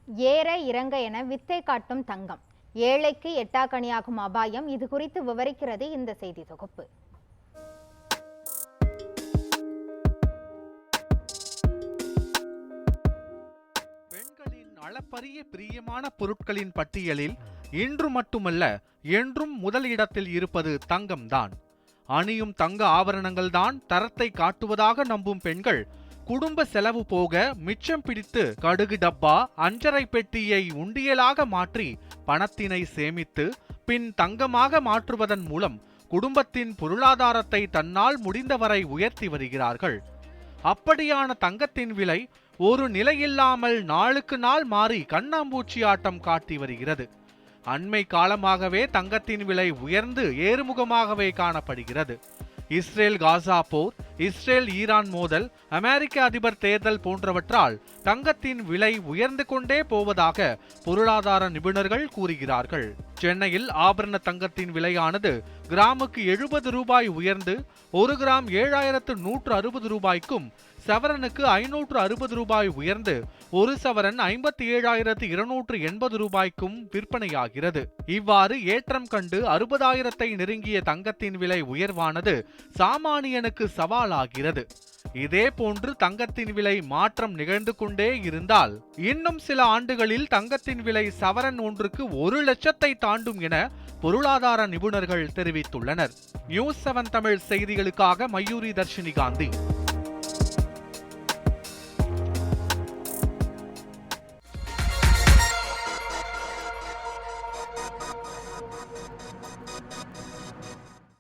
ஏற இறங்க என வித்தை காட்டும் தங்கம், ஏழைக்கு எட்டாக்கனியாகும் அபாயம். இது குறித்து விவரிக்கிறது இந்த செய்தி தொகுப்பு. பெண்களின் அளப்பரிய பிரியமான பொருட்களின் பட்டியலில் இன்று மட்டுமல்ல என்றும் முதலிடத்தில் இருப்பது தங்கம்தான். அணியும் தங்க ஆபரணங்கள் தான் தரத்தை காட்டுவதாக நம்பும் பெண்கள் குடும்ப செலவு போக மிச்சம் பிடித்து கடுகு டப்பா, அஞ்சரை பெட்டியை உண்டியலாக மாற்றி பணத்தினை சேமித்து பின் தங்கமாக மாற்றுவதன் மூலம் குடும்பத்தின் பொருளாதாரத்தை தன்னால் முடிந்தவரை உயர்த்தி வருகிறார்கள். அப்படியான தங்கத்தின் விலை ஒரு நிலையில்லாமல் நாளுக்கு நாள் மாறி கண்ணாம்பூச்சி ஆட்டம் காட்டி வருகிறது. அண்மை காலமாகவே தங்கத்தின் விலை உயர்ந்து ஏறுமுகமாகவே காணப்படுகிறது. இஸ்ரேல் காசா போர், இஸ்ரேல் ஈரான் மோதல், அமெரிக்க அதிபர் தேர்தல் போன்றவற்றால் தங்கத்தின் விலை உயர்ந்து கொண்டே போவதாக பொருளாதார நிபுணர்கள் கூறுகிறார்கள். சென்னையில் ஆபரண தங்கத்தின் விலையானது கிராமுக்கு 70 ரூபாய் உயர்ந்து 1 கிராம் 7160 ரூபாய்க்கும், சவரனுக்கு 560 ரூபாய் உயர்ந்து 1 சவரன் 57,280 ரூபாய்க்கும் விற்பனையாகிறது. இவ்வாறு ஏற்றம் கண்டு 60,000 நெருங்கிய தங்கத்தின் விலை உயர்வானது சாமானியனுக்கு சவாலாகிறது. இதே போன்று தங்கத்தின் விலை மாற்றம் நிகழ்ந்து கொண்டே இருந்தால் இன்னும் சில ஆண்டுகளில் தங்கத்தின் விலை சவரன் ஒன்றுக்கு 1 லட்சத்தை தாண்டும் என பொருளாதார நிபுணர்கள் தெரிவித்துள்ளனர். நியூஸ் 7 தமிழ் செய்திகளுக்காக மயூரி தர்ஷினி காந்தி.